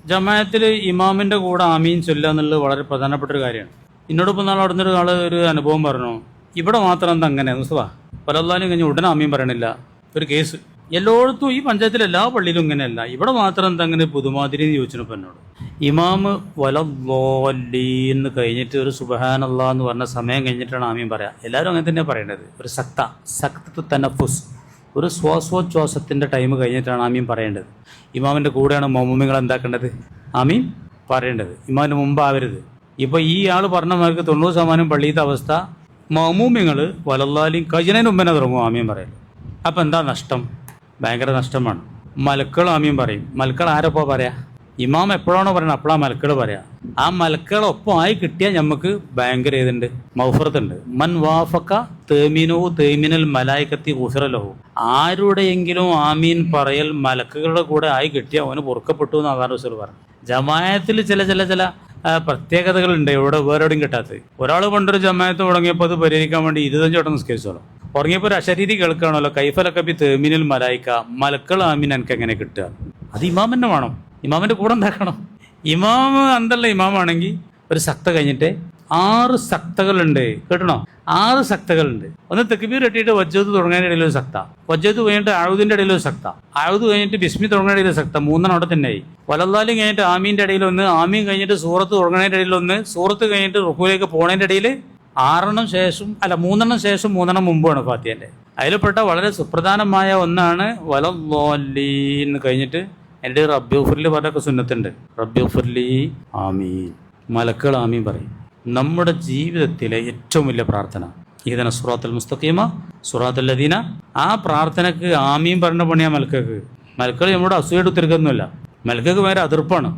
ജമാഅത്തിൽ ഇമാമിൻ്റെ കൂടെ ആമീൻ ചൊല്ലുക എന്നുള്ളത് വളരെ പ്രധാനപ്പെട്ട ഒരു കാര്യമാണ്. എന്നോടൊപ്പം നാളെ അവിടെ നിന്നൊരു ആൾ ഒരു അനുഭവം പറഞ്ഞു, ഇവിടെ മാത്രം എന്താ അങ്ങനെ മുസ്തഫ പലല്ലാനും കഴിഞ്ഞ് ഉടനെ ആമീൻ പറയണില്ല. ഒരു കേസ് എല്ലായിടത്തും ഈ പഞ്ചായത്തിലെ എല്ലാ പള്ളിയിലും ഇങ്ങനെയല്ല, ഇവിടെ മാത്രം എന്താ അങ്ങനെ പുതുമാതിരി എന്ന് ചോദിച്ചപ്പോൾ എന്നോട് ഇമാമ് വലദ്ദാല്ലീന്ന് കഴിഞ്ഞിട്ട് ഒരു സുബ്ഹാനല്ലാഹ് എന്ന് പറഞ്ഞ സമയം കഴിഞ്ഞിട്ടാണ് ആമീൻ പറയാം. എല്ലാവരും അങ്ങനെ തന്നെ പറയേണ്ടത്. ഒരു സക്തത്തു തനഫുസ്, ഒരു ശ്വാസോച്ഛ്വാസത്തിൻ്റെ ടൈം കഴിഞ്ഞിട്ടാണ് ആമീൻ പറയേണ്ടത്. ഇമാമിൻ്റെ കൂടെയാണ് മൗമൂമികൾ എന്താക്കേണ്ടത്, ആമീൻ പറയേണ്ടത്. ഇമാമിന് മുമ്പാവരുത്. ഇപ്പോൾ ഈ ആൾ പറഞ്ഞ മാർക്ക് 90% പള്ളിയത്തെ അവസ്ഥ, മൗമൂമിങ്ങൾ വലല്ലാലിയും കഴിയുന്നതിന് മുമ്പേ തുടങ്ങും ആമീൻ പറയൽ. അപ്പം എന്താ നഷ്ടം? ഭയങ്കര നഷ്ടമാണ്. മലക്കൾ ആമീൻ പറയും. മലക്കൾ ആരപ്പോൾ പറയാ? ഇമാം എപ്പോഴാണോ പറയുന്നത് അപ്പോഴാണ് മലക്കൾ പറയാ. ആ മലക്കളൊപ്പം ആയി കിട്ടിയാൽ നമുക്ക് ഭയങ്കര ഏതുണ്ട്, മൗഫറത്തുണ്ട്. മൻ വാഫക്ക തേമിനോ തേമിനൽ മലായിക്കത്തി ഉഫിറലഹു, ആരുടെയെങ്കിലും ആമീൻ പറയൽ മലക്കുകളുടെ കൂടെ ആയി കിട്ടിയാൽ അവന് പൊറുക്കപ്പെട്ടു എന്ന് അല്ലാഹു റസൂൽ പറഞ്ഞു. ജമാഅത്തിൽ ചില പ്രത്യേകതകളുണ്ട് ഇവിടെ വേറെവിടെയും കിട്ടാത്തത്. ഒരാൾ പണ്ടൊരു ജമാഅത്ത് തുടങ്ങിയപ്പോൾ അത് പരിഹരിക്കാൻ വേണ്ടി 25 വട്ടം നിസ്കരിച്ചോളൂ. ഉറങ്ങിയപ്പോൾ ഒരു അശരീരി കേൾക്കുകയാണല്ലോ, കൈഫലക്കപ്പി തേമിനിൽ മലായിക്ക, മലക്കൾ ആമീൻ എനിക്ക് എങ്ങനെ കിട്ടുക? അത് ഇമാം തന്നെ വേണം. ഇമാമിൻ്റെ കൂടെ എന്താക്കണം? ഇമാം എന്തല്ല ഇമാമാണെങ്കിൽ ഒരു സക്ത കഴിഞ്ഞിട്ട് 6 സക്തകളുണ്ട്, കേട്ടണോ? 6 സക്തകളുണ്ട്. ഒന്ന് തെക്ബീർ കെട്ടിയിട്ട് വജ്ജത്ത് തുടങ്ങുന്നതിൻ്റെ ഇടയിൽ ഒരു സക്ത, വജ്ജത്ത് കഴിഞ്ഞിട്ട് ആഴുദിൻ്റെ ഇടയിൽ ഒരു സക്ത, ആഴുത് കഴിഞ്ഞിട്ട് ബിസ്മി തുടങ്ങുന്നതിൻ്റെ ഇടയിൽ സക്ത, 3 അവിടെ തന്നെയായി. വലല്ലാലും കഴിഞ്ഞിട്ട് ആമീൻ്റെ ഇടയിൽ ഒന്ന്, ആമീൻ കഴിഞ്ഞിട്ട് സൂറത്ത് തുടങ്ങുന്നതിൻ്റെ ഇടയിൽ ഒന്ന്, സൂറത്ത് കഴിഞ്ഞിട്ട് റുക്കൂലേക്ക് പോകുന്നതിൻ്റെ ഇടയിൽ 6 ശേഷം 3 ശേഷം 3 മുമ്പാണ് ഫാത്തിഹൻ്റെ. അതിൽപ്പെട്ട വളരെ സുപ്രധാനമായ ഒന്നാണ് വലല്ലാലീൻ കഴിഞ്ഞിട്ട് എൻ്റെ റബ്ബിഗ്ഫിർലി പറഞ്ഞൊക്കെ സുന്നത്തുണ്ട്. റബ്ബിഗ്ഫിർലി ആമീൻ, മലക്കൾ ആമീൻ പറയും. നമ്മുടെ ജീവിതത്തിലെ ഏറ്റവും വലിയ പ്രാർത്ഥന ഇഹ്ദിന സിറാത്തൽ മുസ്തഖീമ സിറാത്തൽ ലദീന, ആ പ്രാർത്ഥനക്ക് ആമീൻ പറഞ്ഞ പണിയാ മലക്കൾക്ക്. മലക്കൾ നമ്മുടെ അസൂയയുടെ ഉത്തരക്കൊന്നുമില്ല, മലക്കൾക്ക് വേറെ അതിർപ്പാണ്.